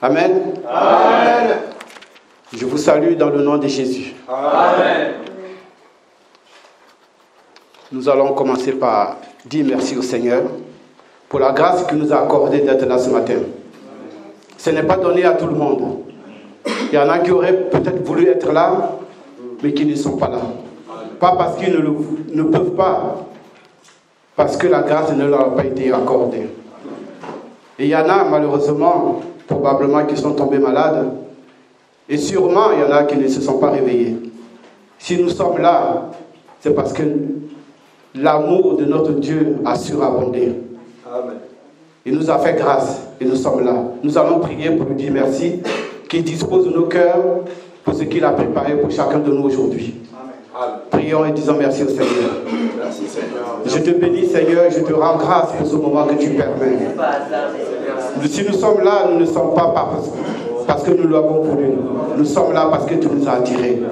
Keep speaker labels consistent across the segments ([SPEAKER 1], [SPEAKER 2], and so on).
[SPEAKER 1] Amen.
[SPEAKER 2] Amen.
[SPEAKER 1] Je vous salue dans le nom de Jésus.
[SPEAKER 2] Amen.
[SPEAKER 1] Nous allons commencer par dire merci au Seigneur pour la grâce qu'il nous a accordée d'être là ce matin. Ce n'est pas donné à tout le monde. Il y en a qui auraient peut-être voulu être là, mais qui ne sont pas là. Pas parce qu'ils ne peuvent pas, parce que la grâce ne leur a pas été accordée. Et il y en a malheureusement, probablement, qui sont tombés malades. Et sûrement, il y en a qui ne se sont pas réveillés. Si nous sommes là, c'est parce que l'amour de notre Dieu a surabondé.
[SPEAKER 2] Amen.
[SPEAKER 1] Il nous a fait grâce et nous sommes là. Nous allons prier pour lui dire merci, qu'il dispose de nos cœurs pour ce qu'il a préparé pour chacun de nous aujourd'hui.
[SPEAKER 2] Amen.
[SPEAKER 1] Prions et disons merci au Seigneur.
[SPEAKER 2] Merci Seigneur.
[SPEAKER 1] Je te bénis Seigneur, je te rends grâce pour ce moment que tu permets. Si nous sommes là, nous ne sommes pas parce que nous l'avons voulu. Nous sommes là parce que tu nous as attirés.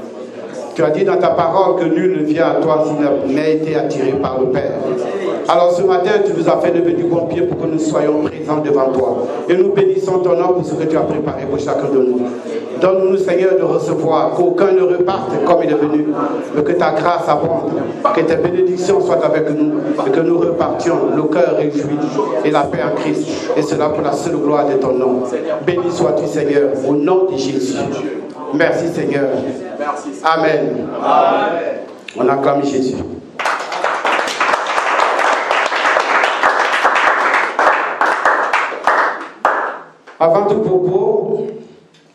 [SPEAKER 1] Tu as dit dans ta parole que nul ne vient à toi s'il n'a pas été attiré par le Père. Alors ce matin, tu nous as fait lever du bon pied pour que nous soyons présents devant toi. Et nous bénissons ton nom pour ce que tu as préparé pour chacun de nous. Donne-nous, Seigneur, de recevoir, qu'aucun ne reparte comme il est venu, mais que ta grâce abonde, que tes bénédictions soient avec nous, et que nous repartions, le cœur réjoui, et la paix en Christ. Et cela pour la seule gloire de ton nom. Béni sois-tu, Seigneur, au nom de Jésus. Merci, Seigneur. Amen.
[SPEAKER 2] Amen.
[SPEAKER 1] On acclame Jésus. Avant tout propos,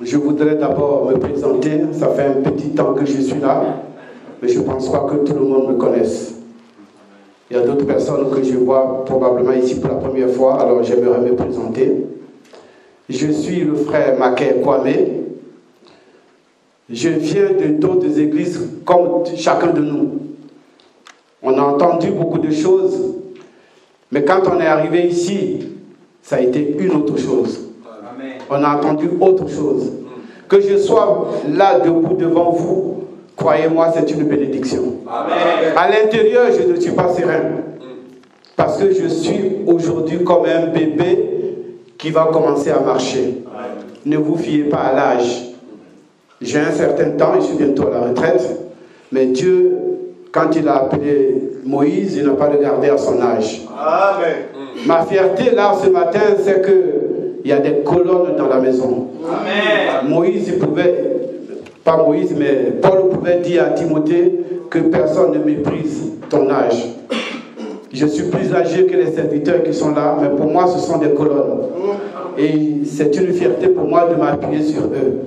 [SPEAKER 1] je voudrais d'abord me présenter. Ça fait un petit temps que je suis là, mais je ne pense pas que tout le monde me connaisse. Il y a d'autres personnes que je vois probablement ici pour la première fois, alors j'aimerais me présenter. Je suis le frère Maké Kwame. Je viens d'autres églises comme chacun de nous. On a entendu beaucoup de choses, mais quand on est arrivé ici, ça a été une autre chose.
[SPEAKER 2] Amen.
[SPEAKER 1] On a entendu autre chose. Que je sois là debout devant vous, croyez-moi, c'est une bénédiction.
[SPEAKER 2] Amen.
[SPEAKER 1] À l'intérieur, je ne suis pas serein. Parce que je suis aujourd'hui comme un bébé qui va commencer à marcher.
[SPEAKER 2] Amen.
[SPEAKER 1] Ne vous fiez pas à l'âge. J'ai un certain temps, je suis bientôt à la retraite, mais Dieu, quand il a appelé Moïse, il n'a pas regardé à son âge.
[SPEAKER 2] Amen.
[SPEAKER 1] Ma fierté là ce matin, c'est qu'il y a des colonnes dans la maison.
[SPEAKER 2] Amen.
[SPEAKER 1] Moïse, il pouvait, pas Moïse, mais Paul pouvait dire à Timothée que personne ne méprise ton âge. Je suis plus âgé que les serviteurs qui sont là, mais pour moi, ce sont des colonnes. Et c'est une fierté pour moi de m'appuyer sur eux.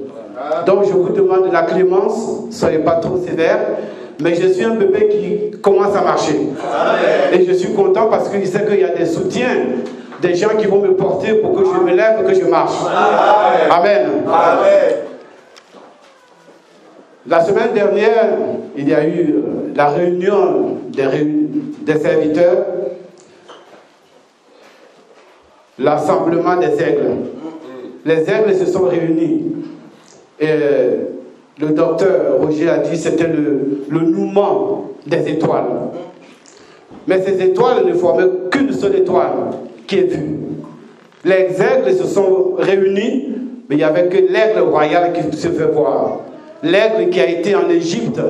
[SPEAKER 1] Donc je vous demande de la clémence, soyez pas trop sévère, mais je suis un bébé qui commence à marcher. Amen. Et je suis content parce que je sais qu'il y a des soutiens, des gens qui vont me porter pour que je me lève, que je marche. Amen. Amen.
[SPEAKER 2] Amen.
[SPEAKER 1] La semaine dernière, il y a eu la réunion des serviteurs, l'assemblement des aigles. Les aigles se sont réunis. Et le docteur Roger a dit que c'était le nouement des étoiles. Mais ces étoiles ne formaient qu'une seule étoile qui est vue. Les aigles se sont réunis, mais il n'y avait que l'aigle royal qui se fait voir. L'aigle qui a été en Égypte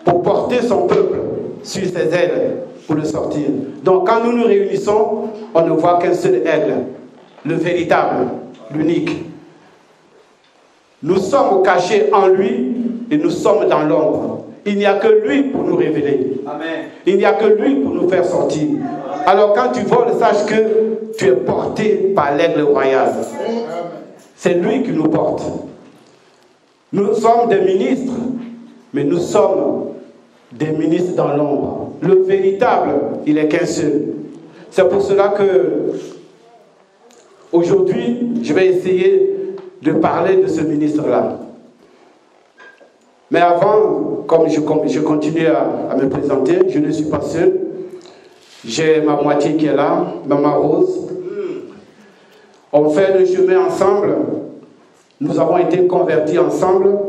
[SPEAKER 1] pour porter son peuple sur ses ailes pour le sortir. Donc quand nous nous réunissons, on ne voit qu'un seul aigle, le véritable, l'unique. Nous sommes cachés en lui et nous sommes dans l'ombre. Il n'y a que lui pour nous révéler. Amen. Il n'y a que lui pour nous faire sortir. Alors quand tu voles, sache que tu es porté par l'aigle royal. C'est lui qui nous porte. Nous sommes des ministres, mais nous sommes des ministres dans l'ombre. Le véritable, il est qu'un seul. C'est pour cela que aujourd'hui, je vais essayer de parler de ce ministre-là. Mais avant, comme je continue à me présenter, je ne suis pas seul. J'ai ma moitié qui est là, Maman Rose. On fait le chemin ensemble. Nous avons été convertis ensemble.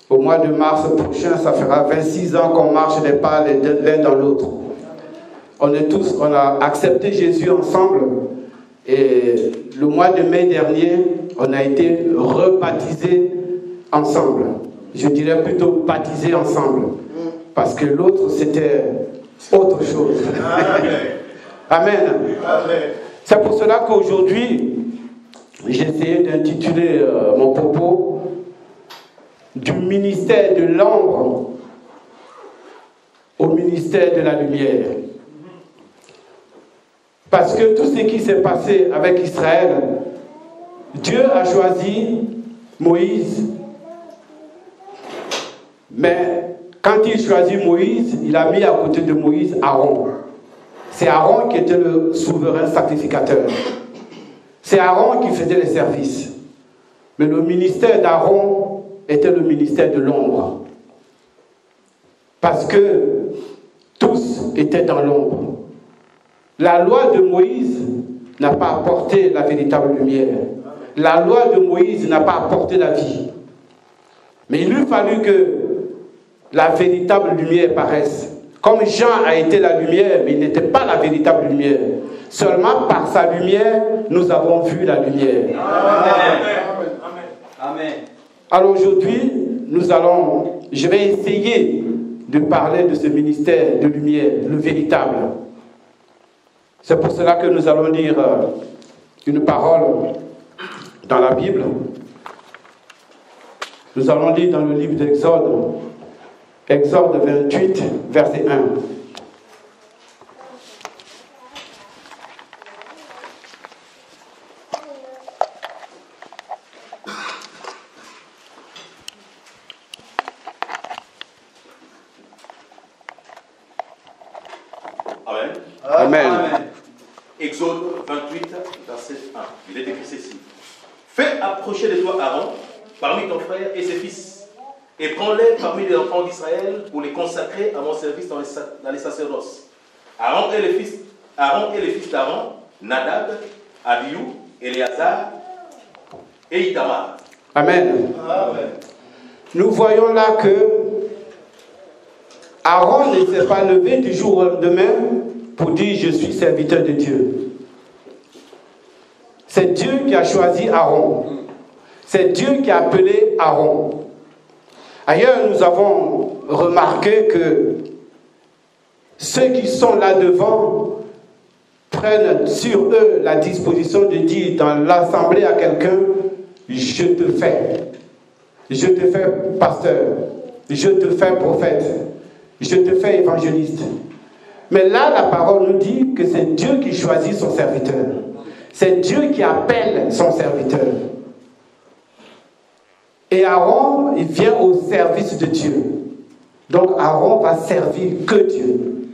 [SPEAKER 1] Au mois de mars prochain, ça fera 26 ans qu'on marche des pas l'un dans l'autre. On a accepté Jésus ensemble. Et le mois de mai dernier, on a été rebaptisés ensemble. Je dirais plutôt baptisés ensemble. Parce que l'autre, c'était autre chose. Amen. C'est pour cela qu'aujourd'hui, j'ai essayé d'intituler mon propos du ministère de l'ombre au ministère de la lumière. Parce que tout ce qui s'est passé avec Israël, Dieu a choisi Moïse. Mais quand il choisit Moïse, il a mis à côté de Moïse Aaron. C'est Aaron qui était le souverain sacrificateur. C'est Aaron qui faisait les services. Mais le ministère d'Aaron était le ministère de l'ombre. Parce que tous étaient dans l'ombre. La loi de Moïse n'a pas apporté la véritable lumière. La loi de Moïse n'a pas apporté la vie. Mais il eût fallu que la véritable lumière paraisse. Comme Jean a été la lumière, mais il n'était pas la véritable lumière. Seulement par sa lumière, nous avons vu la lumière.
[SPEAKER 2] Amen.
[SPEAKER 3] Amen.
[SPEAKER 1] Alors aujourd'hui, je vais essayer de parler de ce ministère de lumière, le véritable. C'est pour cela que nous allons lire une parole dans la Bible. Nous allons lire dans le livre d'Exode, Exode 28, verset 1.
[SPEAKER 2] Amen.
[SPEAKER 1] Amen.
[SPEAKER 2] Exode 28, verset 1. Il est écrit ceci. Fais approcher de toi Aaron, parmi ton frère et ses fils, et prends-les parmi les enfants d'Israël pour les consacrer à mon service dans les sacerdoces. Aaron et les fils d'Aaron, Nadab, Abiou, Éléazar et Itamar.
[SPEAKER 1] Amen.
[SPEAKER 2] Amen.
[SPEAKER 1] Nous voyons là que Aaron ne s'est pas levé du jour au lendemain pour dire « je suis serviteur de Dieu ». C'est Dieu qui a choisi Aaron. C'est Dieu qui a appelé Aaron. Ailleurs, nous avons remarqué que ceux qui sont là devant prennent sur eux la disposition de dire dans l'assemblée à quelqu'un « je te fais pasteur, je te fais prophète, je te fais évangéliste ». Mais là, la parole nous dit que c'est Dieu qui choisit son serviteur. C'est Dieu qui appelle son serviteur. Et Aaron, il vient au service de Dieu. Donc Aaron va servir que Dieu.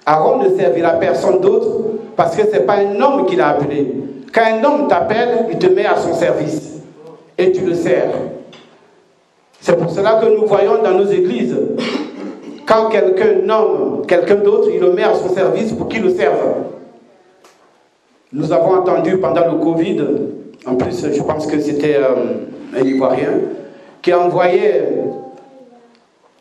[SPEAKER 1] Aaron ne servira personne d'autre parce que ce n'est pas un homme qui l'a appelé. Quand un homme t'appelle, il te met à son service. Et tu le sers. C'est pour cela que nous voyons dans nos églises, quand quelqu'un nomme quelqu'un d'autre, il le met à son service pour qu'il le serve. Nous avons entendu pendant le Covid, en plus je pense que c'était un Ivoirien, qui envoyait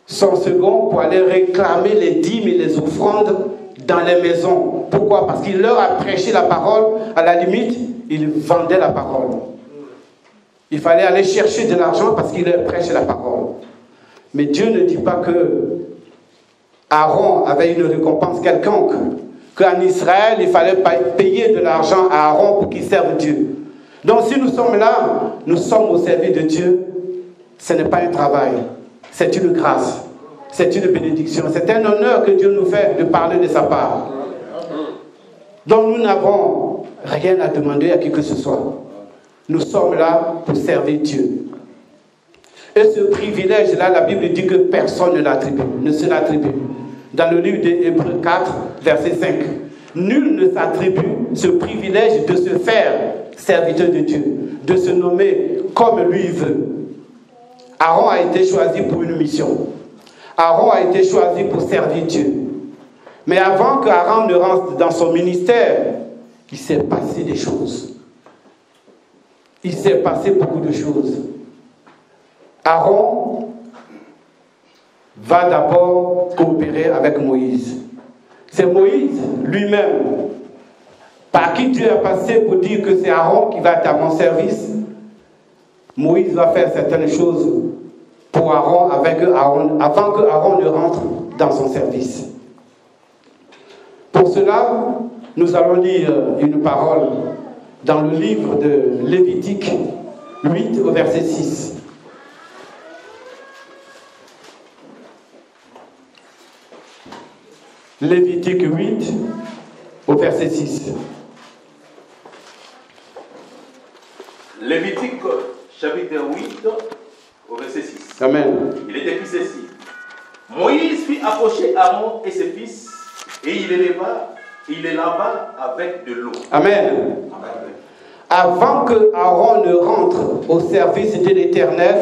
[SPEAKER 1] son second pour aller réclamer les dîmes et les offrandes dans les maisons. Pourquoi? Parce qu'il leur a prêché la parole, à la limite, il vendait la parole. Il fallait aller chercher de l'argent parce qu'il leur prêchait la parole. Mais Dieu ne dit pas que Aaron avait une récompense quelconque, qu'en Israël, il fallait payer de l'argent à Aaron pour qu'il serve Dieu. Donc si nous sommes là, nous sommes au service de Dieu, ce n'est pas un travail, c'est une grâce, c'est une bénédiction, c'est un honneur que Dieu nous fait de parler de sa part. Donc nous n'avons rien à demander à qui que ce soit. Nous sommes là pour servir Dieu. Et ce privilège-là, la Bible dit que personne ne se l'attribue. Dans le livre d'Hébreux 4, verset 5. Nul ne s'attribue ce privilège de se faire serviteur de Dieu, de se nommer comme lui veut. Aaron a été choisi pour une mission. Aaron a été choisi pour servir Dieu. Mais avant qu'Aaron ne rentre dans son ministère, il s'est passé des choses. Il s'est passé beaucoup de choses. Aaron va d'abord coopérer avec Moïse. C'est Moïse lui-même par qui Dieu a passé pour dire que c'est Aaron qui va être à mon service. Moïse va faire certaines choses pour Aaron, avec Aaron, avant que Aaron ne rentre dans son service. Pour cela, nous allons lire une parole dans le livre de Lévitique 8 au verset 6. Lévitique 8 au verset 6.
[SPEAKER 2] Lévitique chapitre 8 au verset 6.
[SPEAKER 1] Amen.
[SPEAKER 2] Il est écrit ceci. Moïse fit approcher Aaron et ses fils et il les lava avec de l'eau.
[SPEAKER 1] Amen. Avant que Aaron ne rentre au service de l'Éternel,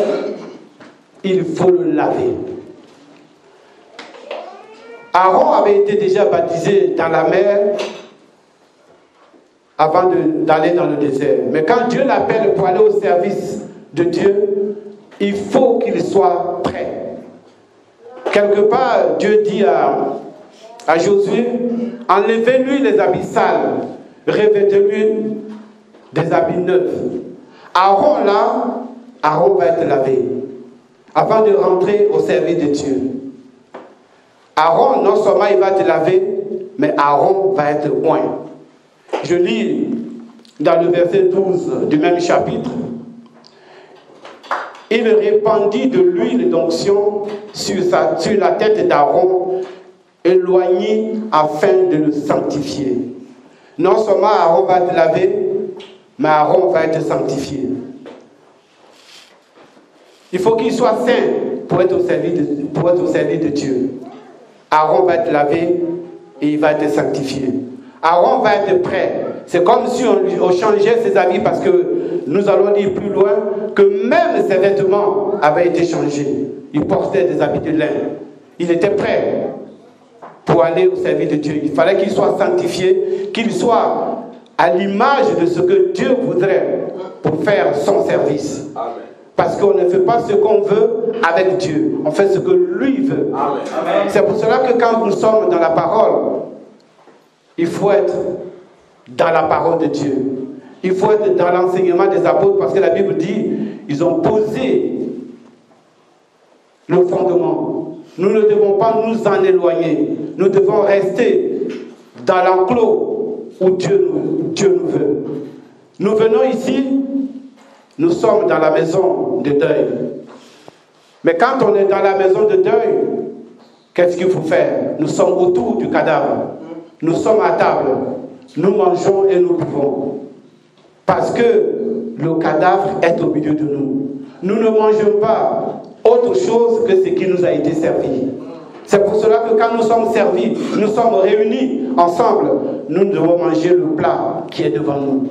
[SPEAKER 1] il faut le laver. Aaron avait été déjà baptisé dans la mer avant d'aller dans le désert. Mais quand Dieu l'appelle pour aller au service de Dieu, il faut qu'il soit prêt. Quelque part, Dieu dit à Josué, enlevez-lui les habits sales, revêtez-lui des habits neufs. Aaron là, Aaron va être lavé avant de rentrer au service de Dieu. Aaron, non seulement il va être lavé, mais Aaron va être oint. Je lis dans le verset 12 du même chapitre. Il répandit de l'huile d'onction sur la tête d'Aaron et l'oignit afin de le sanctifier. Non seulement Aaron va être lavé, mais Aaron va être sanctifié. Il faut qu'il soit saint pour être au service de Dieu. Aaron va être lavé et il va être sanctifié. Aaron va être prêt. C'est comme si on changeait ses habits parce que nous allons dire plus loin que même ses vêtements avaient été changés. Il portait des habits de lin. Il était prêt pour aller au service de Dieu. Il fallait qu'il soit sanctifié, qu'il soit à l'image de ce que Dieu voudrait pour faire son service. Amen. Parce qu'on ne fait pas ce qu'on veut avec Dieu. On fait ce que lui veut. Amen. C'est pour cela que quand nous sommes dans la parole, il faut être dans la parole de Dieu. Il faut être dans l'enseignement des apôtres parce que la Bible dit, ils ont posé le fondement. Nous ne devons pas nous en éloigner. Nous devons rester dans l'enclos où Dieu nous veut. Nous venons ici, nous sommes dans la maison de deuil. Mais quand on est dans la maison de deuil, qu'est-ce qu'il faut faire? Nous sommes autour du cadavre. Nous sommes à table. Nous mangeons et nous buvons. Parce que le cadavre est au milieu de nous. Nous ne mangeons pas autre chose que ce qui nous a été servi. C'est pour cela que quand nous sommes servis, nous sommes réunis ensemble, nous devons manger le plat qui est devant nous.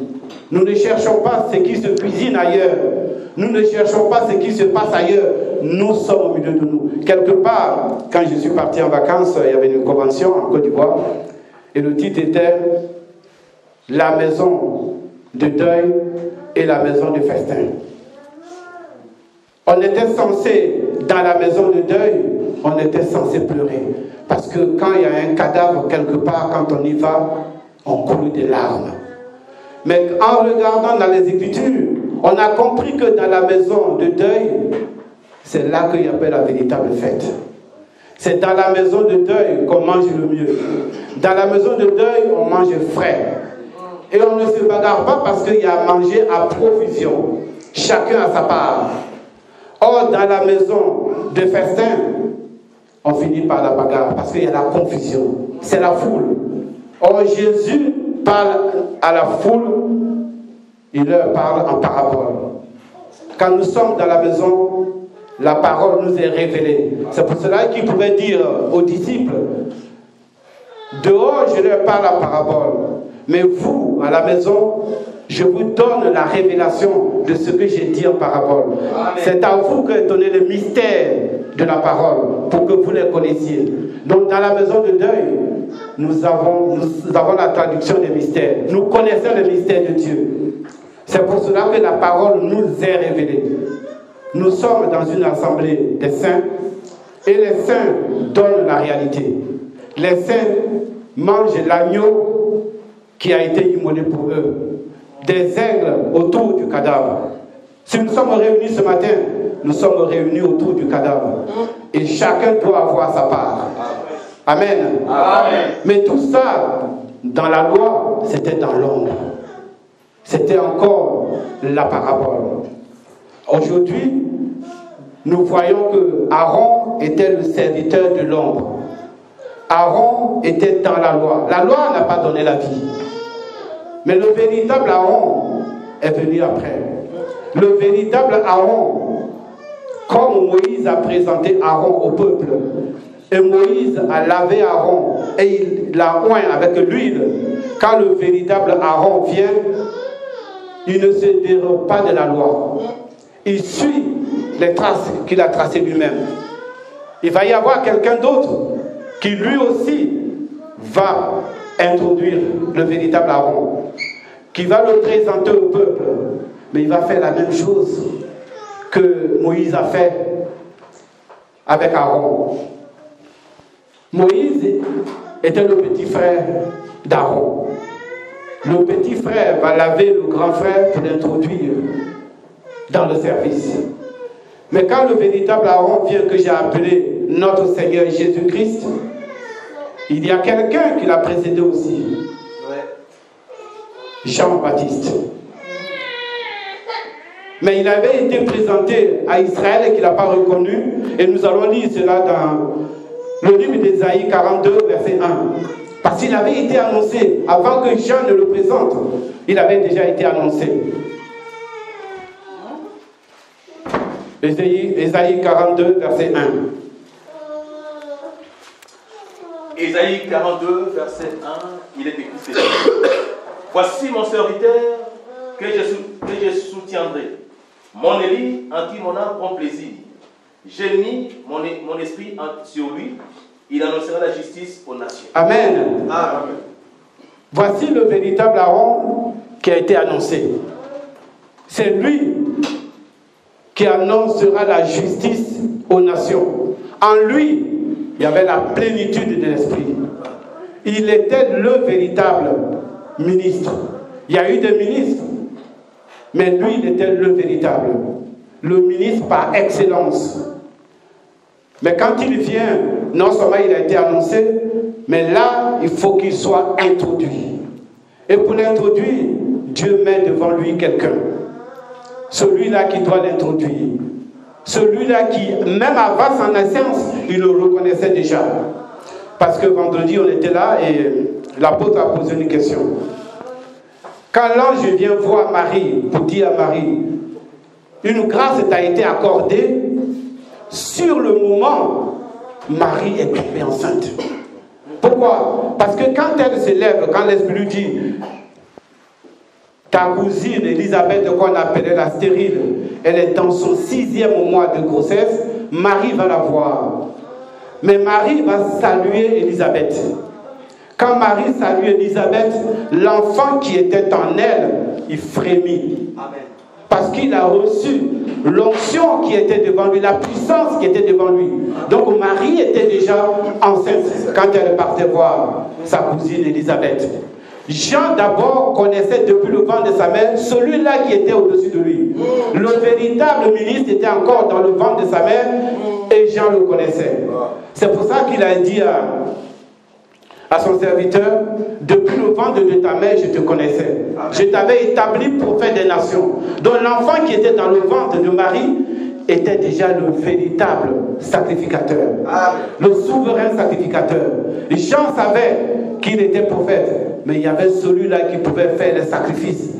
[SPEAKER 1] Nous ne cherchons pas ce qui se cuisine ailleurs. Nous ne cherchons pas ce qui se passe ailleurs. Nous sommes au milieu de nous. Quelque part, quand je suis parti en vacances, il y avait une convention en Côte d'Ivoire. Et le titre était « La maison de deuil et la maison de festin ». On était censé, dans la maison de deuil, on était censé pleurer. Parce que quand il y a un cadavre quelque part, quand on y va, on coule des larmes. Mais en regardant dans les Écritures, on a compris que dans la maison de deuil, c'est là qu'il y avait la véritable fête. C'est dans la maison de deuil qu'on mange le mieux. Dans la maison de deuil, on mange frais. Et on ne se bagarre pas parce qu'il y a à manger à profusion. Chacun a sa part. Or, dans la maison de festin, on finit par la bagarre parce qu'il y a la confusion. C'est la foule. Or, Jésus parle à la foule, il leur parle en parabole. Quand nous sommes dans la maison, la parole nous est révélée. C'est pour cela qu'il pouvait dire aux disciples, dehors je leur parle en parabole, mais vous, à la maison, je vous donne la révélation de ce que j'ai dit en parabole. C'est à vous que est donné le mystère de la parole, pour que vous les connaissiez. Donc dans la maison de deuil, nous avons la traduction des mystères. Nous connaissons le mystère de Dieu. C'est pour cela que la parole nous est révélée. Nous sommes dans une assemblée des saints et les saints donnent la réalité. Les saints mangent l'agneau qui a été immolé pour eux. Des aigles autour du cadavre. Si nous sommes réunis ce matin, nous sommes réunis autour du cadavre. Et chacun doit avoir sa part. Amen. Amen. Mais tout ça, dans la loi, c'était dans l'ombre. C'était encore la parabole. Aujourd'hui, nous voyons que Aaron était le serviteur de l'ombre. Aaron était dans la loi. La loi n'a pas donné la vie. Mais le véritable Aaron est venu après. Le véritable Aaron, comme Moïse a présenté Aaron au peuple, et Moïse a lavé Aaron et il l'a oint avec l'huile. Quand le véritable Aaron vient, il ne se dérobe pas de la loi. Il suit les traces qu'il a tracées lui-même. Il va y avoir quelqu'un d'autre qui lui aussi va introduire le véritable Aaron, qui va le présenter au peuple, mais il va faire la même chose que Moïse a fait avec Aaron. Moïse était le petit frère d'Aaron. Le petit frère va laver le grand frère pour l'introduire dans le service. Mais quand le véritable Aaron vient, que j'ai appelé notre Seigneur Jésus-Christ, il y a quelqu'un qui l'a précédé aussi. Jean-Baptiste. Mais il avait été présenté à Israël et qu'il n'a pas reconnu. Et nous allons lire cela dans le livre d'Ésaïe 42, verset 1. Parce qu'il avait été annoncé, avant que Jean ne le présente, il avait déjà été annoncé. Ésaïe 42, verset 1.
[SPEAKER 2] Ésaïe 42, verset 1, il est écrit ceci. Voici mon serviteur que je soutiendrai, mon Élie en qui mon âme prend plaisir. J'ai mis mon esprit sur lui, il annoncera la justice aux nations.
[SPEAKER 1] Amen.
[SPEAKER 2] Amen.
[SPEAKER 1] Voici le véritable Aaron qui a été annoncé. C'est lui qui annoncera la justice aux nations. En lui, il y avait la plénitude de l'esprit. Il était le véritable ministre. Il y a eu des ministres, mais lui, il était le véritable. Le ministre par excellence. Mais quand il vient, non seulement il a été annoncé, mais là, il faut qu'il soit introduit. Et pour l'introduire, Dieu met devant lui quelqu'un. Celui-là qui doit l'introduire. Celui-là qui, même avant sa naissance, il le reconnaissait déjà. Parce que vendredi, on était là et l'apôtre a posé une question. Quand l'ange vient voir Marie, pour dire à Marie, une grâce t'a été accordée, sur le moment, Marie est tombée enceinte. Pourquoi? Parce que quand elle se lève, quand l'Esprit lui dit, ta cousine Élisabeth, qu'on appelait la stérile, elle est dans son 6e mois de grossesse, Marie va la voir. Mais Marie va saluer Élisabeth. Quand Marie salue Élisabeth, l'enfant qui était en elle, il frémit. Amen. Parce qu'il a reçu l'onction qui était devant lui, la puissance qui était devant lui. Donc Marie était déjà enceinte quand elle partait voir sa cousine Élisabeth. Jean d'abord connaissait depuis le ventre de sa mère celui-là qui était au-dessus de lui. Le véritable ministre était encore dans le ventre de sa mère et Jean le connaissait. C'est pour ça qu'il a dit à son serviteur, depuis le ventre de ta mère, je te connaissais. Je t'avais établi prophète des nations. Donc l'enfant qui était dans le ventre de Marie était déjà le véritable sacrificateur. Le souverain sacrificateur. Jean savait qu'il était prophète, mais il y avait celui-là qui pouvait faire les sacrifices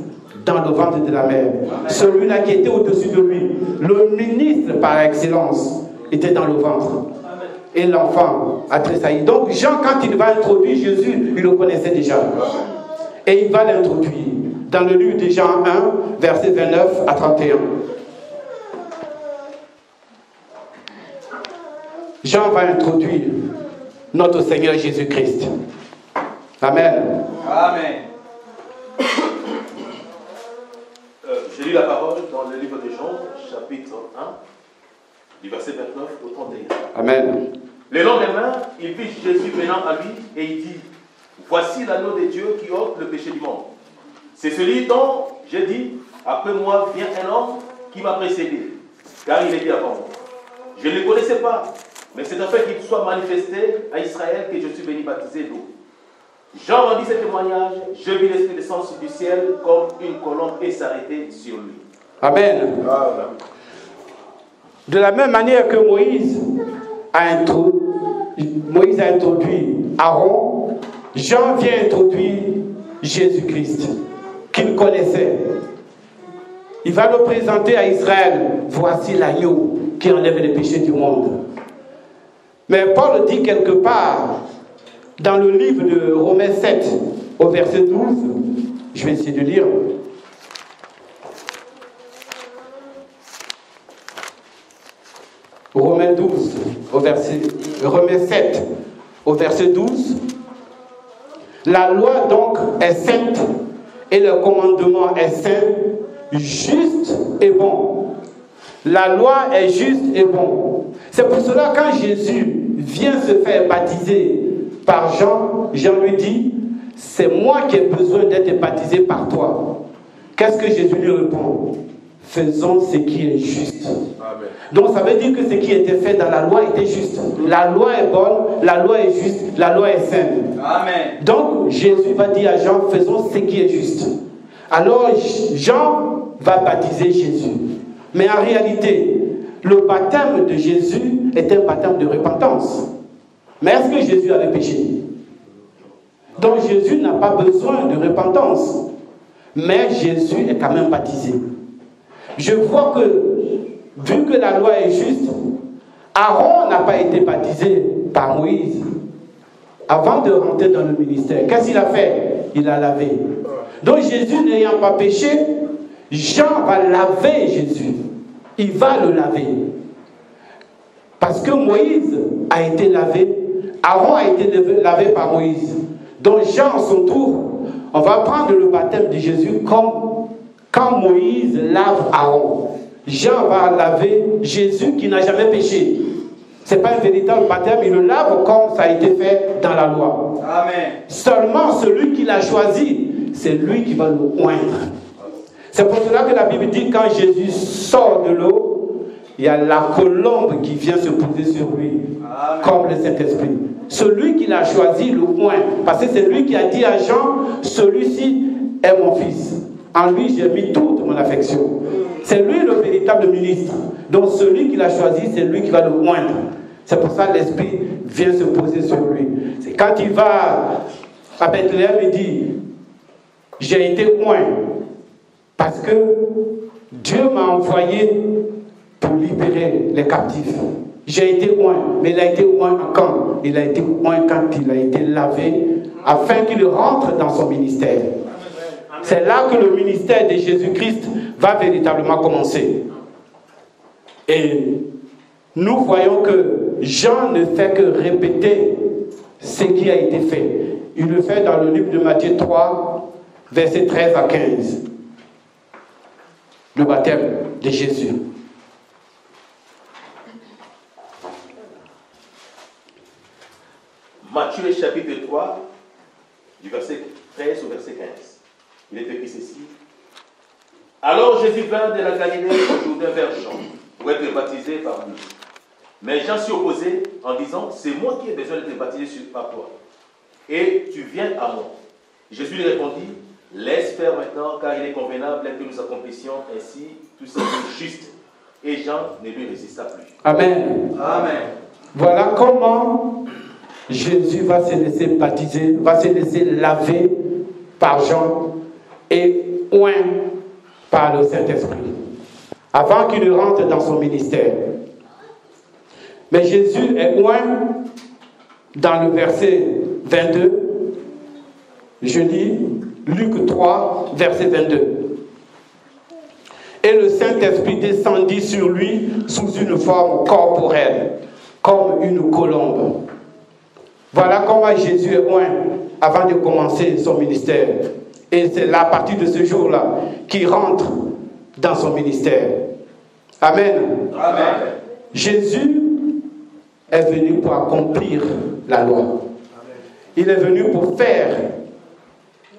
[SPEAKER 1] dans le ventre de la mère. Celui-là qui était au-dessus de lui. Le ministre par excellence était dans le ventre. Et l'enfant a tressailli. Donc Jean, quand il va introduire Jésus, il le connaissait déjà. Et il va l'introduire dans le livre de Jean 1, versets 29 à 31. Jean va introduire notre Seigneur Jésus-Christ. Amen.
[SPEAKER 2] Amen. Je lis la parole dans le livre de Jean, chapitre 1, du verset 29 au 31.
[SPEAKER 1] Amen.
[SPEAKER 2] Le lendemain, il vit Jésus venant à lui et il dit, voici l'agneau de Dieu qui ôte le péché du monde. C'est celui dont j'ai dit, après moi vient un homme qui m'a précédé, car il était avant moi. Je ne le connaissais pas, mais c'est afin qu'il soit manifesté à Israël que je suis venu baptiser d'eau. Jean rendit ce témoignage, je vis l'Esprit descendre du ciel comme une colombe et s'arrêter sur lui.
[SPEAKER 1] Amen. De la même manière que Moïse a introduit Aaron, Jean vient introduire Jésus-Christ, qu'il connaissait. Il va le présenter à Israël. Voici l'agneau qui enlève les péchés du monde. Mais Paul dit quelque part, dans le livre de Romains 7, au verset 12, je vais essayer de lire. Romains 7, au verset 12. La loi donc est sainte et le commandement est saint, juste et bon. La loi est juste et bon. C'est pour cela quand Jésus vient se faire baptiser par Jean, Jean lui dit, c'est moi qui ai besoin d'être baptisé par toi. Qu'est-ce que Jésus lui répond? Faisons ce qui est juste. Amen. Donc ça veut dire que ce qui était fait dans la loi était juste. La loi est bonne, la loi est juste, la loi est sainte. Amen. Donc Jésus va dire à Jean, faisons ce qui est juste. Alors Jean va baptiser Jésus. Mais en réalité, le baptême de Jésus est un baptême de repentance. Mais est-ce que Jésus avait péché? Donc Jésus n'a pas besoin de repentance. Mais Jésus est quand même baptisé. Je vois que, vu que la loi est juste, Aaron n'a pas été baptisé par Moïse avant de rentrer dans le ministère. Qu'est-ce qu'il a fait? Il a lavé. Donc Jésus n'ayant pas péché, Jean va laver Jésus. Il va le laver. Parce que Moïse a été lavé, Aaron a été lavé par Moïse. Donc Jean, à son tour, on va prendre le baptême de Jésus comme quand Moïse lave Aaron. Jean va laver Jésus qui n'a jamais péché. Ce n'est pas un véritable baptême, il le lave comme ça a été fait dans la loi. Amen. Seulement celui qui l'a choisi, c'est lui qui va le oindre. C'est pour cela que la Bible dit quand Jésus sort de l'eau, il y a la colombe qui vient se poser sur lui. Amen. Comme le Saint-Esprit. Celui qui l'a choisi le oint. Parce que c'est lui qui a dit à Jean, celui-ci est mon fils. En lui, j'ai mis toute mon affection. C'est lui le véritable ministre. Donc celui qui l'a choisi, c'est lui qui va le oindre. C'est pour ça que l'Esprit vient se poser sur lui. C'est quand il va à Bethléem, il dit, j'ai été oint. Parce que Dieu m'a envoyé pour libérer les captifs. J'ai été oint, mais il a été oint quand? Il a été oint quand il a été lavé, afin qu'il rentre dans son ministère. C'est là que le ministère de Jésus-Christ va véritablement commencer. Et nous voyons que Jean ne fait que répéter ce qui a été fait. Il le fait dans le livre de Matthieu 3, versets 13 à 15. Le baptême de Jésus.
[SPEAKER 2] Matthieu chapitre 3, du verset 13 au verset 15. Il est écrit ceci. Alors Jésus vint de la Galilée au Jourdain vers Jean pour être baptisé par lui. Mais Jean s'y opposait en disant, c'est moi qui ai besoin d'être baptisé par toi. Et tu viens à moi. Jésus lui répondit, laisse faire maintenant, car il est convenable que nous accomplissions ainsi tout ce qui est juste. Et Jean ne lui résista plus.
[SPEAKER 1] Amen.
[SPEAKER 2] Amen.
[SPEAKER 1] Voilà comment Jésus va se laisser baptiser, va se laisser laver par Jean et oint par le Saint-Esprit, avant qu'il ne rentre dans son ministère. Mais Jésus est oint dans le verset 22. Je lis Luc 3, verset 22. Et le Saint-Esprit descendit sur lui sous une forme corporelle, comme une colombe. Voilà comment Jésus est oint avant de commencer son ministère. Et c'est à partir de ce jour-là qu'il rentre dans son ministère. Amen. Amen. Jésus est venu pour accomplir la loi. Il est venu pour faire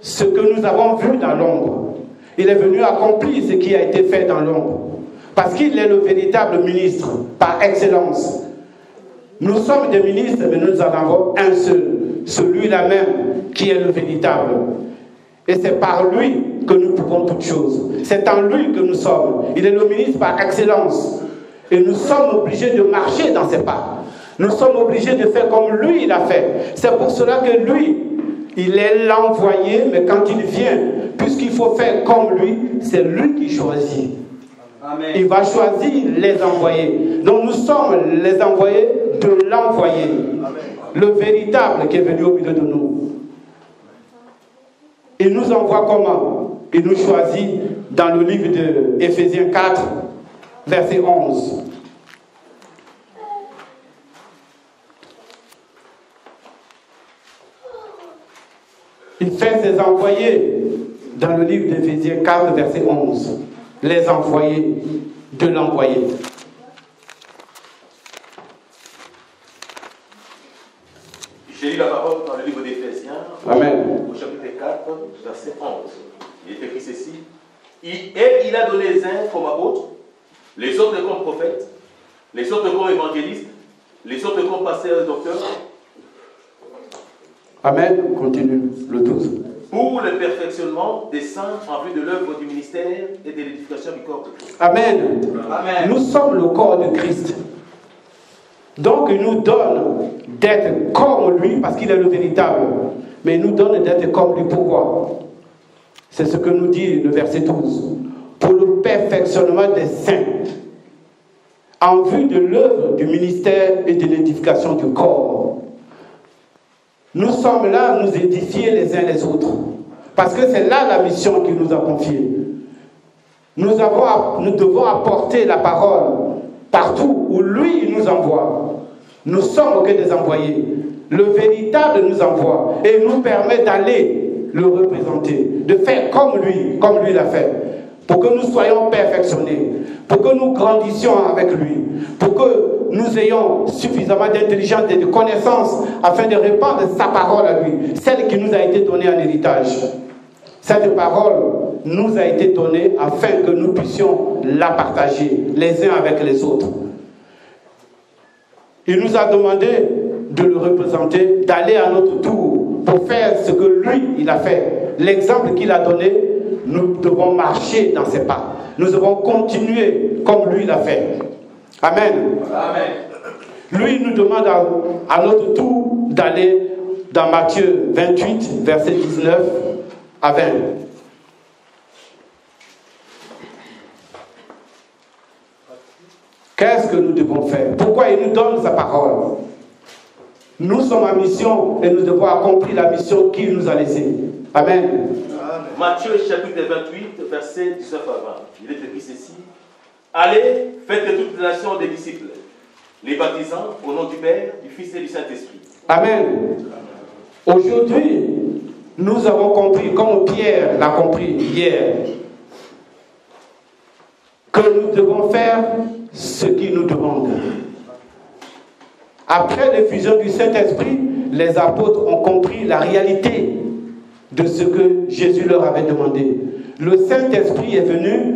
[SPEAKER 1] ce que nous avons vu dans l'ombre. Il est venu accomplir ce qui a été fait dans l'ombre. Parce qu'il est le véritable ministre, par excellence. Nous sommes des ministres, mais nous en avons un seul, celui-là même qui est le véritable. Et c'est par lui que nous pouvons toutes choses. C'est en lui que nous sommes. Il est le ministre par excellence. Et nous sommes obligés de marcher dans ses pas. Nous sommes obligés de faire comme lui il a fait. C'est pour cela que lui, il est l'envoyé, mais quand il vient, puisqu'il faut faire comme lui, c'est lui qui choisit. Amen. Il va choisir les envoyés. Donc nous sommes les envoyés de l'envoyé. Le véritable qui est venu au milieu de nous. Il nous envoie comment? Il nous choisit dans le livre de Éphésiens 4, verset 11. Il fait ses envoyés dans le livre d'Éphésiens 4, verset 11. Les envoyés de l'envoyé.
[SPEAKER 2] J'ai lu la parole dans le livre d'Éphésiens, au chapitre 4, verset 11. Il est écrit ceci. Et il a donné les uns comme apôtres, les autres comme prophètes, les autres comme évangélistes, les autres comme pasteurs et docteurs.
[SPEAKER 1] Amen. Continue le 12.
[SPEAKER 2] Pour le perfectionnement des saints en vue de l'œuvre du ministère et de l'édification du corps de Christ.
[SPEAKER 1] Amen. Amen. Nous sommes le corps de Christ. Donc il nous donne d'être comme lui parce qu'il est le véritable. Mais il nous donne d'être comme lui. Pourquoi? C'est ce que nous dit le verset 12. Pour le perfectionnement des saints en vue de l'œuvre du ministère et de l'édification du corps. Nous sommes là à nous édifier les uns les autres. Parce que c'est là la mission qu'il nous a confiée. Nous devons apporter la parole partout où lui il nous envoie. Nous sommes que des envoyés. Le véritable nous envoie et nous permet d'aller le représenter, de faire comme lui l'a fait. Pour que nous soyons perfectionnés, pour que nous grandissions avec lui, pour que nous ayons suffisamment d'intelligence et de connaissance afin de répandre sa parole à lui, celle qui nous a été donnée en héritage. Cette parole nous a été donnée afin que nous puissions la partager les uns avec les autres. Il nous a demandé de le représenter, d'aller à notre tour pour faire ce que lui, il a fait. L'exemple qu'il a donné, nous devons marcher dans ses pas. Nous devons continuer comme lui l'a fait. Amen. Amen. Lui nous demande à notre tour d'aller dans Matthieu 28, verset 19 à 20. Qu'est-ce que nous devons faire? Pourquoi il nous donne sa parole? Nous sommes en mission et nous devons accomplir la mission qu'il nous a laissée. Amen.
[SPEAKER 2] Matthieu chapitre 28, verset 19 à 20. Il est écrit ceci. Allez, faites de toutes les nations des disciples, les baptisant au nom du Père, du Fils et du Saint-Esprit.
[SPEAKER 1] Amen. Aujourd'hui, nous avons compris, comme Pierre l'a compris hier, que nous devons faire ce qu'il nous demande. Après l'effusion du Saint-Esprit, les apôtres ont compris la réalité de ce que Jésus leur avait demandé. Le Saint-Esprit est venu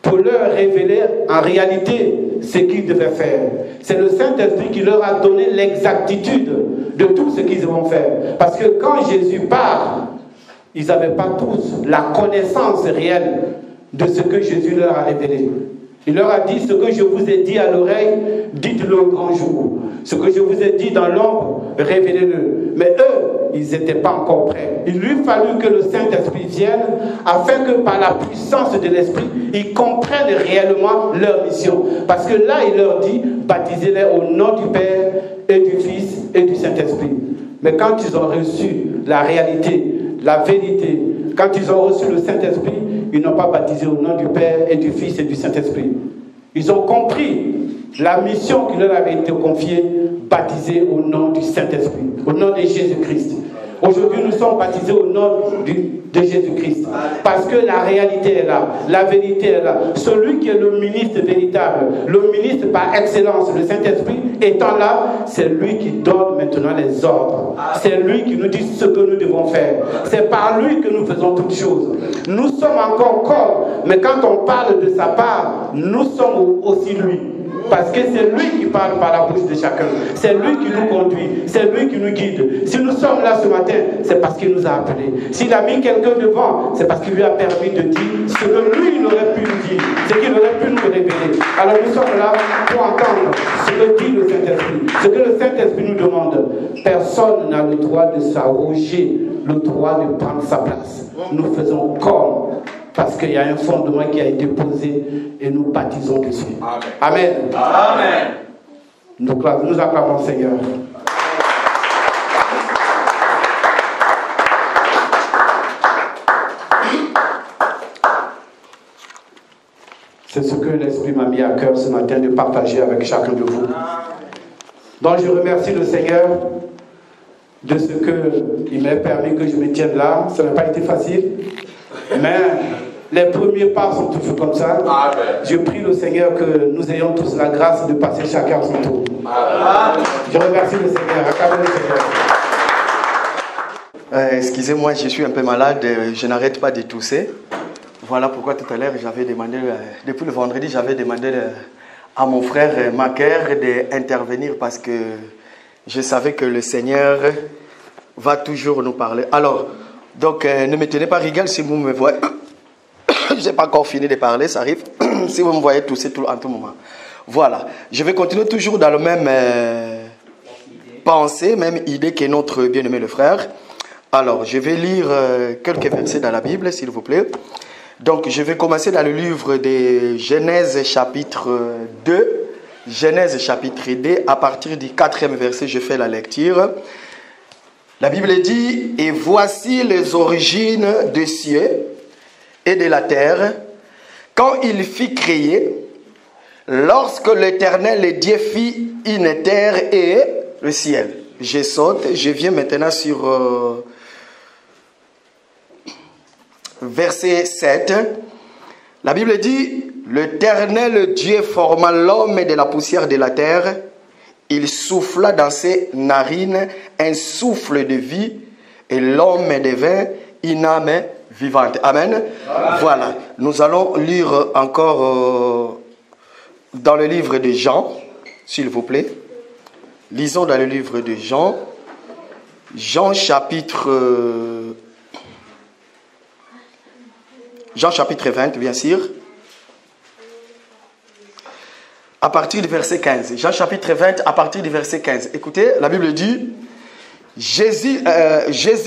[SPEAKER 1] pour leur révéler en réalité ce qu'ils devaient faire. C'est le Saint-Esprit qui leur a donné l'exactitude de tout ce qu'ils vont faire. Parce que quand Jésus part, ils n'avaient pas tous la connaissance réelle de ce que Jésus leur a révélé. Il leur a dit: ce que je vous ai dit à l'oreille, dites-le au grand jour. Ce que je vous ai dit dans l'ombre, révélez-le. Mais eux, ils n'étaient pas encore prêts. Il lui fallut que le Saint-Esprit vienne afin que par la puissance de l'Esprit, ils comprennent réellement leur mission. Parce que là, il leur dit: baptisez-les au nom du Père et du Fils et du Saint-Esprit. Mais quand ils ont reçu la réalité, la vérité, quand ils ont reçu le Saint-Esprit, ils n'ont pas baptisé au nom du Père et du Fils et du Saint-Esprit. Ils ont compris la mission qui leur avait été confiée, baptisée au nom du Saint-Esprit, au nom de Jésus-Christ. Aujourd'hui, nous sommes baptisés au nom de Jésus-Christ. Parce que la réalité est là, la vérité est là. Celui qui est le ministre véritable, le ministre par excellence, le Saint-Esprit étant là, c'est lui qui donne maintenant les ordres. C'est lui qui nous dit ce que nous devons faire. C'est par lui que nous faisons toutes choses. Nous sommes encore corps, mais quand on parle de sa part, nous sommes aussi lui. Parce que c'est lui qui parle par la bouche de chacun. C'est lui qui nous conduit. C'est lui qui nous guide. Si nous sommes là ce matin, c'est parce qu'il nous a appelés. S'il a mis quelqu'un devant, c'est parce qu'il lui a permis de dire ce que lui, il aurait pu nous dire. Ce qu'il aurait pu nous révéler. Alors nous sommes là pour entendre ce que dit le Saint-Esprit. Ce que le Saint-Esprit nous demande. Personne n'a le droit de s'arroger le droit de prendre sa place. Nous faisons comme. Parce qu'il y a un fondement qui a été posé et nous baptisons dessus. Amen. Amen. Amen. Nous acclamons le Seigneur. C'est ce que l'Esprit m'a mis à cœur ce matin de partager avec chacun de vous. Donc je remercie le Seigneur de ce qu'il m'a permis que je me tienne là. Ça n'a pas été facile. Mais les premiers pas sont toujours comme ça. Amen. Je prie le Seigneur que nous ayons tous la grâce de passer chacun son tour. Amen. Je remercie le Seigneur. Acclamez le Seigneur.
[SPEAKER 3] Excusez-moi, je suis un peu malade. Je n'arrête pas de tousser. Voilà pourquoi tout à l'heure, j'avais demandé, depuis le vendredi, j'avais demandé à mon frère Macaire d'intervenir parce que je savais que le Seigneur va toujours nous parler. Alors, donc, ne me tenez pas rigueur si vous me voyez. Je n'ai pas encore fini de parler, ça arrive. Si vous me voyez tousser en tout moment. Voilà. Je vais continuer toujours dans la même pensée, même idée que notre bien-aimé le frère. Alors, je vais lire quelques versets dans la Bible, s'il vous plaît. Donc, je vais commencer dans le livre de Genèse chapitre 2. Genèse chapitre 2, à partir du 4e verset, je fais la lecture. La Bible dit, « Et voici les origines des cieux et de la terre, quand il fit créer, lorsque l'Éternel Dieu fit une terre et le ciel. » Je saute, je viens maintenant sur verset 7. La Bible dit, « L'Éternel Dieu forma l'homme de la poussière de la terre. Il souffla dans ses narines un souffle de vie et l'homme devint une âme vivante. » Amen. Amen. Voilà. Nous allons lire encore dans le livre de Jean, s'il vous plaît. Lisons dans le livre de Jean. Jean chapitre 20, bien sûr. À partir du verset 15. Jean chapitre 20, à partir du verset 15. Écoutez, la Bible dit, Jésus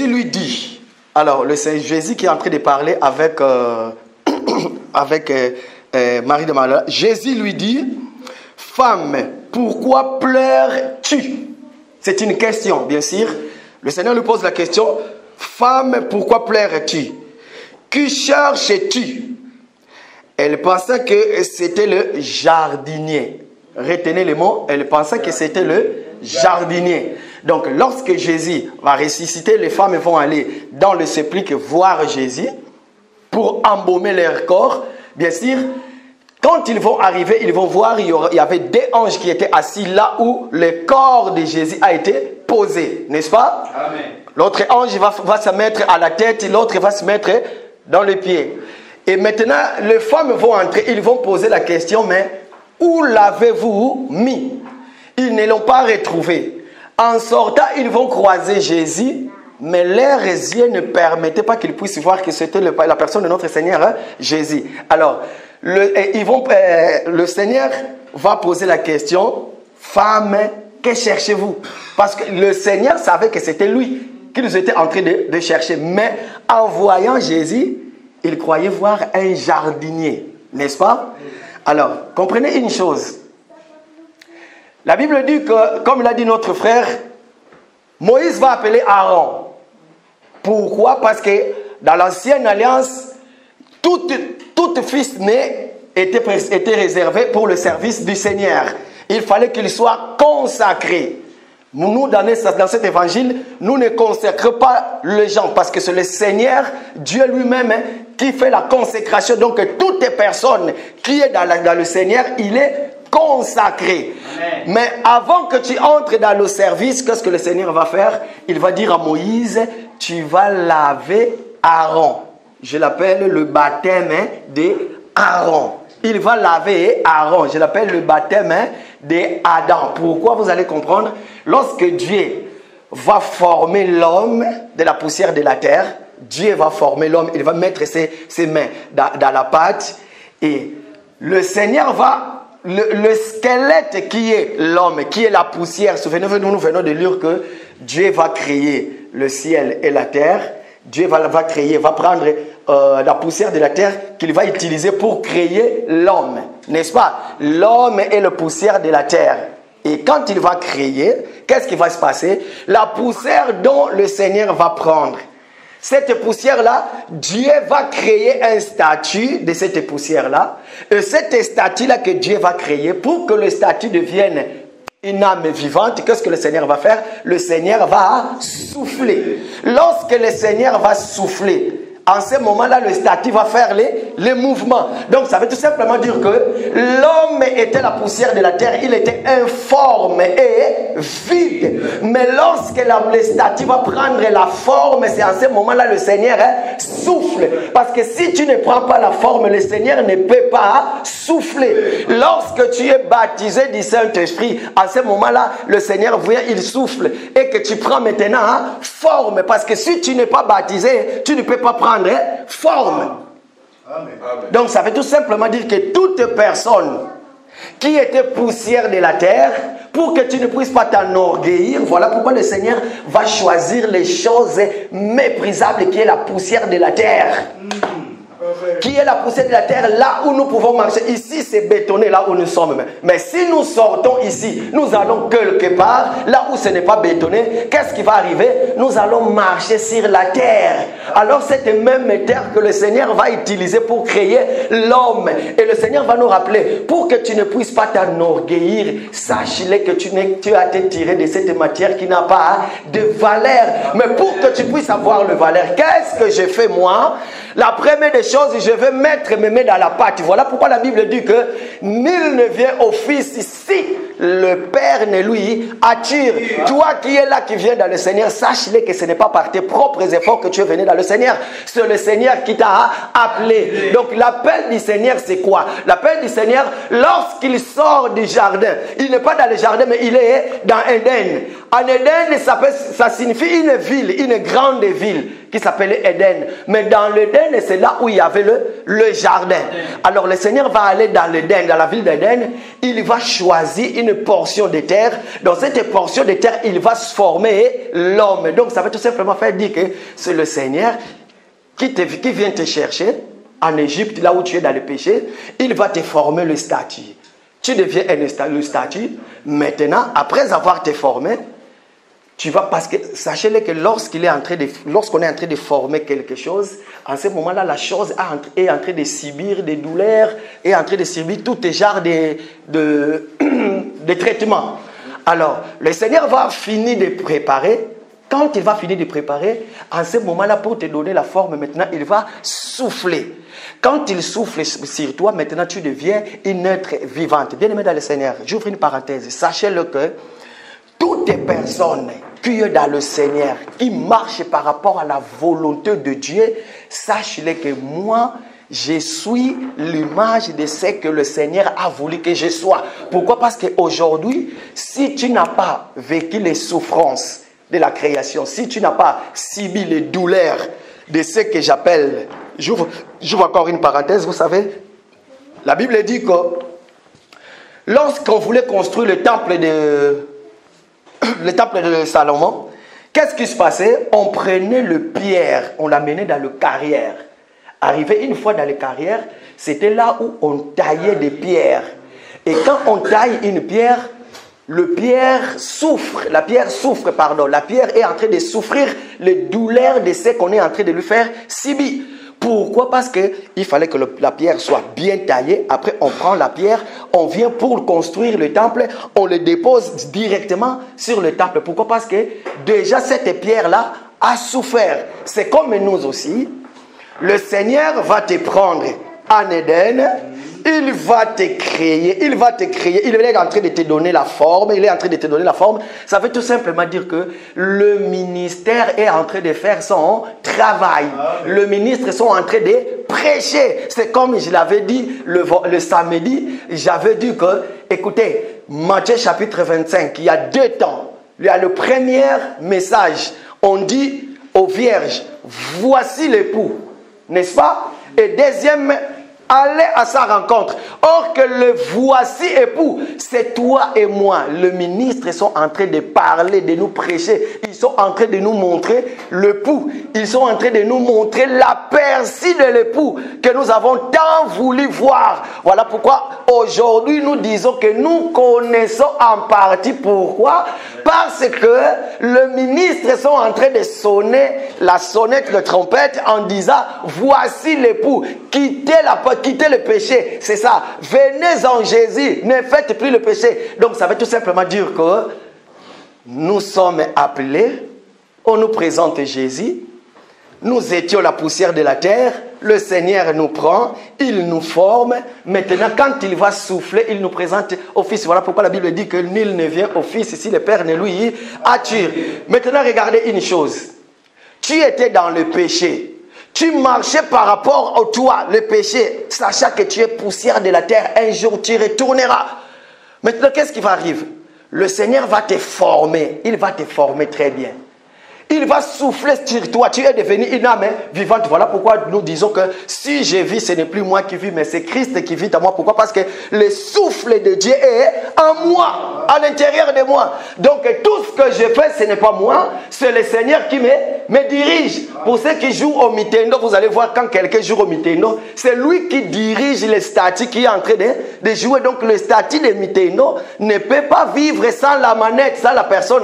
[SPEAKER 3] lui dit, alors c'est Jésus qui est en train de parler avec, Marie de Magdala. Jésus lui dit, « Femme, pourquoi pleures-tu » C'est une question, bien sûr. Le Seigneur lui pose la question, « Femme, pourquoi pleures-tu? Qui cherches-tu » Elle pensait que c'était le jardinier. Retenez le mot, elle pensait que c'était le jardinier. Donc, lorsque Jésus va ressusciter, les femmes vont aller dans le sépulcre voir Jésus pour embaumer leur corps. Bien sûr, quand ils vont arriver, ils vont voir, il y avait des anges qui étaient assis là où le corps de Jésus a été posé, n'est-ce pas? Amen. L'autre ange va se mettre à la tête, l'autre va se mettre dans les pieds. Et maintenant, les femmes vont entrer, ils vont poser la question, mais où l'avez-vous mis? Ils ne l'ont pas retrouvé. En sortant, ils vont croiser Jésus, mais leurs yeux ne permettaient pas qu'ils puissent voir que c'était la personne de notre Seigneur, hein, Jésus. Alors, le Seigneur va poser la question, femme, que cherchez-vous? Parce que le Seigneur savait que c'était lui qu'ils étaient en train de chercher. Mais en voyant Jésus, il croyait voir un jardinier, n'est-ce pas? Alors, comprenez une chose. La Bible dit que, comme l'a dit notre frère, Moïse va appeler Aaron. Pourquoi? Parce que dans l'ancienne alliance, tout fils né était réservé pour le service du Seigneur. Il fallait qu'il soit consacré. Nous, dans cet évangile, nous ne consacrons pas les gens parce que c'est le Seigneur, Dieu lui-même, qui fait la consécration. Donc, toute personne qui est dans le Seigneur, il est consacré. Amen. Mais avant que tu entres dans le service, qu'est-ce que le Seigneur va faire? Il va dire à Moïse, tu vas laver Aaron. Je l'appelle le baptême d'Aaron. Il va laver Aaron. Je l'appelle le baptême d'Adam. Pourquoi? Vous allez comprendre. Lorsque Dieu va former l'homme de la poussière de la terre, Dieu va former l'homme, il va mettre ses mains dans la pâte et le Seigneur va... Le squelette qui est l'homme, qui est la poussière, souvenez-vous, nous venons de lire que Dieu va créer le ciel et la terre. Dieu va prendre la poussière de la terre qu'il va utiliser pour créer l'homme. N'est-ce pas? L'homme est la poussière de la terre. Et quand il va créer, qu'est-ce qui va se passer? La poussière dont le Seigneur va prendre. Cette poussière-là, Dieu va créer un statut de cette poussière-là. Et cette statue-là que Dieu va créer, pour que le statut devienne une âme vivante, qu'est-ce que le Seigneur va faire? Le Seigneur va souffler. Lorsque le Seigneur va souffler, en ce moment-là, le statut va faire les mouvements. Donc, ça veut tout simplement dire que l'homme était la poussière de la terre. Il était informe et vide. Mais lorsque le statut va prendre la forme, c'est en ce moment-là le Seigneur souffle. Parce que si tu ne prends pas la forme, le Seigneur ne peut pas souffler. Lorsque tu es baptisé du Saint-Esprit, en ce moment-là, le Seigneur vient, il souffle. Et que tu prends maintenant forme. Parce que si tu n'es pas baptisé, tu ne peux pas prendre forme. Amen. Donc ça veut tout simplement dire que toute personne qui était poussière de la terre, pour que tu ne puisses pas t'enorgueillir, voilà pourquoi le Seigneur va choisir les choses méprisables qui est la poussière de la terre. Qui est la poussière de la terre, là où nous pouvons marcher. Ici, c'est bétonné, là où nous sommes. Mais si nous sortons ici, nous allons quelque part, là où ce n'est pas bétonné, qu'est-ce qui va arriver? Nous allons marcher sur la terre. Alors, cette même terre que le Seigneur va utiliser pour créer l'homme. Et le Seigneur va nous rappeler, pour que tu ne puisses pas t'enorgueillir, sache-le que tu as été tiré de cette matière qui n'a pas de valeur. Mais pour que tu puisses avoir le valeur, qu'est-ce que j'ai fait moi? La première des choses, je vais mettre mes mains dans la pâte. Voilà pourquoi la Bible dit que nul ne vient au Fils si le Père ne lui attire. Toi qui es là, qui viens dans le Seigneur, sache-le que ce n'est pas par tes propres efforts que tu es venu dans le Seigneur. C'est le Seigneur qui t'a appelé. Donc l'appel du Seigneur, c'est quoi? L'appel du Seigneur, lorsqu'il sort du jardin, il n'est pas dans le jardin, mais il est dans Éden. En Éden, ça signifie une ville, une grande ville qui s'appelait Éden. Mais dans l'Éden, c'est là où il y avait le jardin. Alors le Seigneur va aller dans l'Éden, dans la ville d'Éden. Il va choisir une portion de terre. Dans cette portion de terre, il va se former l'homme. Donc ça veut tout simplement faire dire que c'est le Seigneur qui vient te chercher en Égypte, là où tu es dans le péché. Il va te former le statut. Tu deviens le statut. Maintenant, après avoir te formé, tu vas, parce que sachez-le que lorsqu'on est en train de former quelque chose, en ce moment-là, la chose est en train de subir des douleurs, est en train de subir tout genre de traitements. Alors, le Seigneur va finir de préparer. Quand il va finir de préparer, en ce moment-là, pour te donner la forme, maintenant, il va souffler. Quand il souffle sur toi, maintenant, tu deviens une être vivante. Bien-aimé dans le Seigneur, j'ouvre une parenthèse. Sachez-le que toutes les personnes qui sont dans le Seigneur, qui marchent par rapport à la volonté de Dieu, sachez-le que moi, je suis l'image de ce que le Seigneur a voulu que je sois. Pourquoi? Parce qu'aujourd'hui, si tu n'as pas vécu les souffrances de la création, si tu n'as pas subi les douleurs de ce que j'appelle, j'ouvre encore une parenthèse, vous savez, la Bible dit que lorsqu'on voulait construire le temple de Salomon, qu'est-ce qui se passait? On prenait le pierre, on l'amenait dans le carrière. Arrivé une fois dans les carrières, c'était là où on taillait des pierres. Et quand on taille une pierre, la pierre souffre, la pierre est en train de souffrir les douleurs de ce qu'on est en train de lui faire subir. Pourquoi? Parce qu'il fallait que la pierre soit bien taillée. Après, on prend la pierre, on vient pour construire le temple, on le dépose directement sur le temple. Pourquoi? Parce que déjà cette pierre-là a souffert. C'est comme nous aussi. Le Seigneur va te prendre en Éden. Il va te créer, il est en train de te donner la forme, Ça veut tout simplement dire que le ministère est en train de faire son travail. Le ministre sont en train de prêcher. C'est comme je l'avais dit le samedi, j'avais dit que, écoutez, Matthieu chapitre 25, il y a 2 temps. Il y a le premier message, on dit aux vierges, voici l'époux, n'est-ce pas? Et deuxième, allez à sa rencontre. Or que le voici époux, c'est toi et moi. Le ministre sont en train de parler, de nous prêcher. Ils sont en train de nous montrer l'époux. Ils sont en train de nous montrer l'aperçu de l'époux que nous avons tant voulu voir. Voilà pourquoi aujourd'hui nous disons que nous connaissons en partie. Pourquoi? Parce que le ministre sont en train de sonner la sonnette de trompette en disant voici l'époux, quittez le péché, c'est ça, venez en Jésus, ne faites plus le péché. Donc ça veut tout simplement dire que nous sommes appelés, on nous présente Jésus, nous étions la poussière de la terre, le Seigneur nous prend, il nous forme. Maintenant, quand il va souffler, il nous présente au Fils. Voilà pourquoi la Bible dit que nul ne vient au Fils si le Père ne lui attire. Maintenant, regardez une chose. Tu étais dans le péché. Tu marchais par rapport au toit, le péché, sachant que tu es poussière de la terre. Un jour, tu retourneras. Maintenant, qu'est-ce qui va arriver? Le Seigneur va te former. Il va te former très bien. Il va souffler sur toi. Tu es devenu une âme vivante. Voilà pourquoi nous disons que si je vis, ce n'est plus moi qui vis, mais c'est Christ qui vit en moi. Pourquoi? Parce que le souffle de Dieu est en moi, à l'intérieur de moi. Donc tout ce que je fais, ce n'est pas moi, c'est le Seigneur qui me dirige. Pour ceux qui jouent au Nintendo, vous allez voir quand quelqu'un joue au Nintendo, c'est lui qui dirige le statut qui est en train de jouer. Donc le statut de Nintendo ne peut pas vivre sans la manette, sans la personne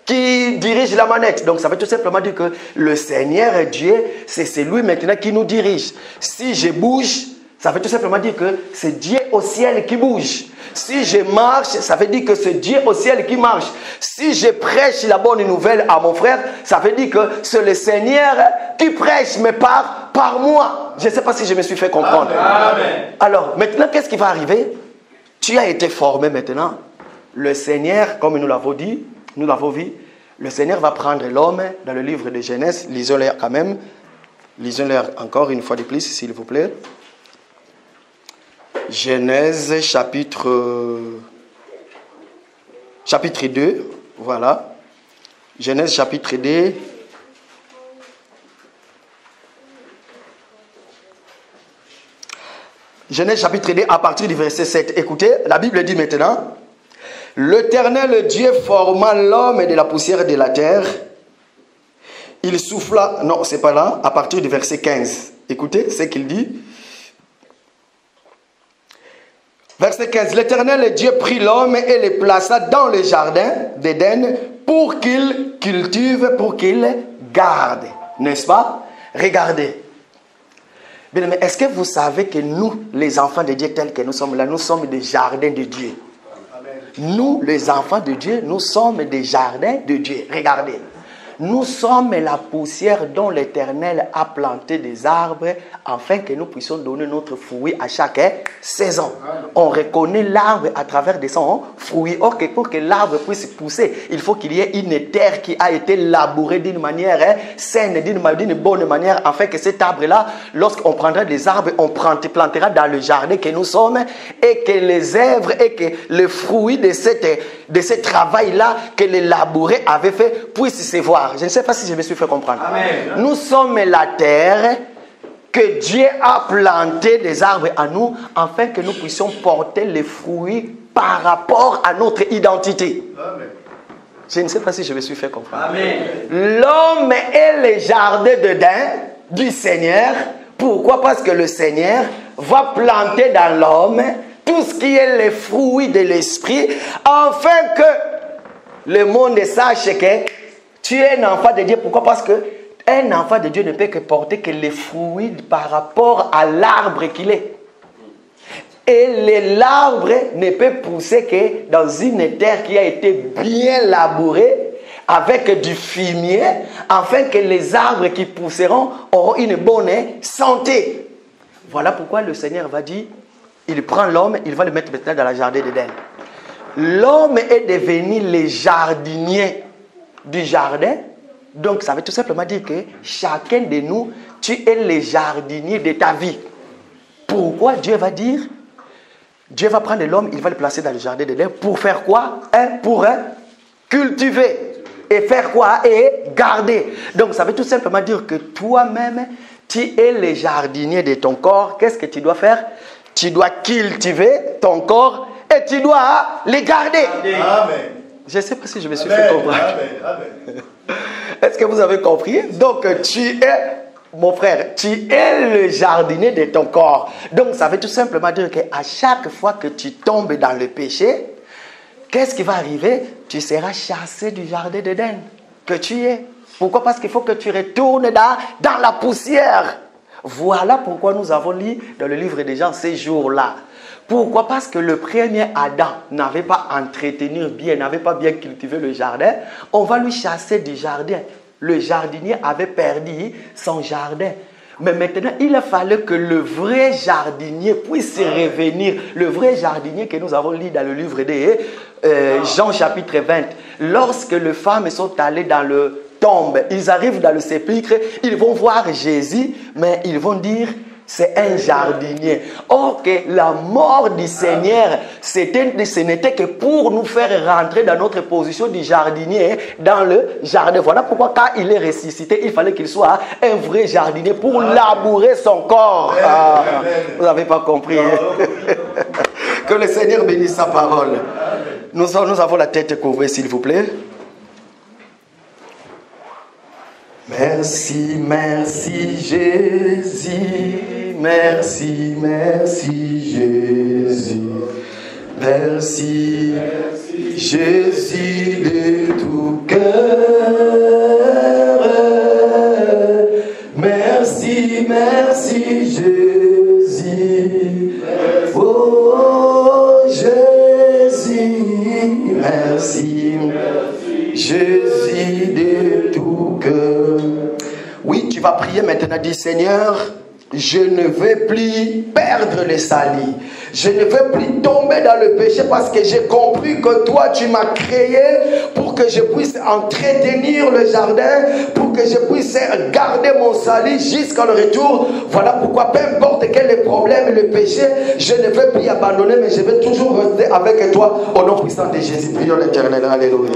[SPEAKER 3] qui dirige la manette. Donc ça veut tout simplement dire que le Seigneur Dieu, c'est lui maintenant qui nous dirige. Si je bouge, ça veut tout simplement dire que c'est Dieu au ciel qui bouge. Si je marche, ça veut dire que c'est Dieu au ciel qui marche. Si je prêche la bonne nouvelle à mon frère, ça veut dire que c'est le Seigneur qui prêche, mais par moi. Je ne sais pas si je me suis fait comprendre. Amen. Alors, maintenant, qu'est-ce qui va arriver? Tu as été formé maintenant. Le Seigneur, comme nous l'avons dit, nous l'avons vu, le Seigneur va prendre l'homme dans le livre de Genèse. Lisons-le quand même. Lisons-le encore une fois de plus, s'il vous plaît. Genèse chapitre 2. Voilà. Genèse chapitre 2. Genèse chapitre 2 à partir du verset 7. Écoutez, la Bible dit maintenant: l'Éternel Dieu forma l'homme de la poussière de la terre. Il souffla, non, c'est pas là, à partir du verset 15. Écoutez ce qu'il dit. Verset 15. L'Éternel Dieu prit l'homme et le plaça dans le jardin d'Éden pour qu'il cultive, pour qu'il garde. N'est-ce pas? Regardez. Bien, mais est-ce que vous savez que nous, les enfants de Dieu tels que nous sommes là, nous sommes des jardins de Dieu? Nous, les enfants de Dieu, nous sommes des jardins de Dieu. Regardez. Nous sommes la poussière dont l'Éternel a planté des arbres afin que nous puissions donner notre fruit à chaque saison. On reconnaît l'arbre à travers de son fruit. Or, pour que l'arbre puisse pousser, il faut qu'il y ait une terre qui a été labourée d'une manière saine, d'une bonne manière, afin que cet arbre-là, lorsqu'on prendra des arbres, on plantera dans le jardin que nous sommes, et que les œuvres et que le fruit de ce travail-là que les labourés avaient fait puissent se voir. Je ne sais pas si je me suis fait comprendre. Amen. Nous sommes la terre que Dieu a planté des arbres à nous afin que nous puissions porter les fruits par rapport à notre identité. Amen. Je ne sais pas si je me suis fait comprendre. Amen. L'homme est le jardin d'Éden du Seigneur. Pourquoi? Parce que le Seigneur va planter dans l'homme tout ce qui est les fruits de l'esprit afin que le monde sache que tu es un enfant de Dieu. Pourquoi? Parce que Un enfant de Dieu ne peut que porter que les fruits par rapport à l'arbre qu'il est. Et l'arbre ne peut pousser que dans une terre qui a été bien labourée, avec du fumier, afin que les arbres qui pousseront auront une bonne santé. Voilà pourquoi le Seigneur va dire, il prend l'homme, il va le mettre maintenant dans la jardin d'Éden. L'homme est devenu le jardinier du jardin. Donc ça veut tout simplement dire que chacun de nous, tu es le jardinier de ta vie. Pourquoi Dieu va dire, Dieu va prendre l'homme, il va le placer dans le jardin d'Éden pour faire quoi? Pour cultiver. Et faire quoi? Et garder. Donc ça veut tout simplement dire que toi-même, tu es le jardinier de ton corps. Qu'est-ce que tu dois faire? Tu dois cultiver ton corps et tu dois le garder.
[SPEAKER 4] Amen.
[SPEAKER 3] Je ne sais pas si je me suis fait comprendre.
[SPEAKER 4] Amen.
[SPEAKER 3] Est-ce que vous avez compris? Donc tu es, mon frère, tu es le jardinier de ton corps. Donc ça veut tout simplement dire qu'à chaque fois que tu tombes dans le péché, qu'est-ce qui va arriver? Tu seras chassé du jardin d'Éden que tu es. Pourquoi? Parce qu'il faut que tu retournes dans la poussière. Voilà pourquoi nous avons lu dans le livre des Gens ces jours-là. Pourquoi? Parce que le premier Adam n'avait pas entretenu bien, n'avait pas bien cultivé le jardin. On va lui chasser du jardin. Le jardinier avait perdu son jardin. Mais maintenant, il a fallu que le vrai jardinier puisse revenir. Le vrai jardinier que nous avons lu dans le livre de Jean chapitre 20. Lorsque les femmes sont allées dans le tombe, ils arrivent dans le sépulcre, ils vont voir Jésus, mais ils vont dire, c'est un jardinier. Or que la mort du Seigneur, ce n'était que pour nous faire rentrer dans notre position du jardinier dans le jardin. Voilà pourquoi quand il est ressuscité, il fallait qu'il soit un vrai jardinier pour labourer son corps. Ah, vous n'avez pas compris. Que le Seigneur bénisse sa parole. Nous avons la tête couverte, s'il vous plaît. Merci, merci Jésus. Merci, merci Jésus. Merci, Jésus de tout cœur. Merci, merci Jésus. Oh Jésus, merci, Jésus de tout cœur. Oui, tu vas prier maintenant, dis Seigneur, je ne veux plus perdre le salut. Je ne veux plus tomber dans le péché parce que j'ai compris que toi, tu m'as créé pour que je puisse entretenir le jardin, pour que je puisse garder mon salut jusqu'à le retour. Voilà pourquoi, peu importe quel est le problème, le péché, je ne veux plus abandonner, mais je veux toujours rester avec toi. Au nom puissant de Jésus, prions l'Éternel. Alléluia.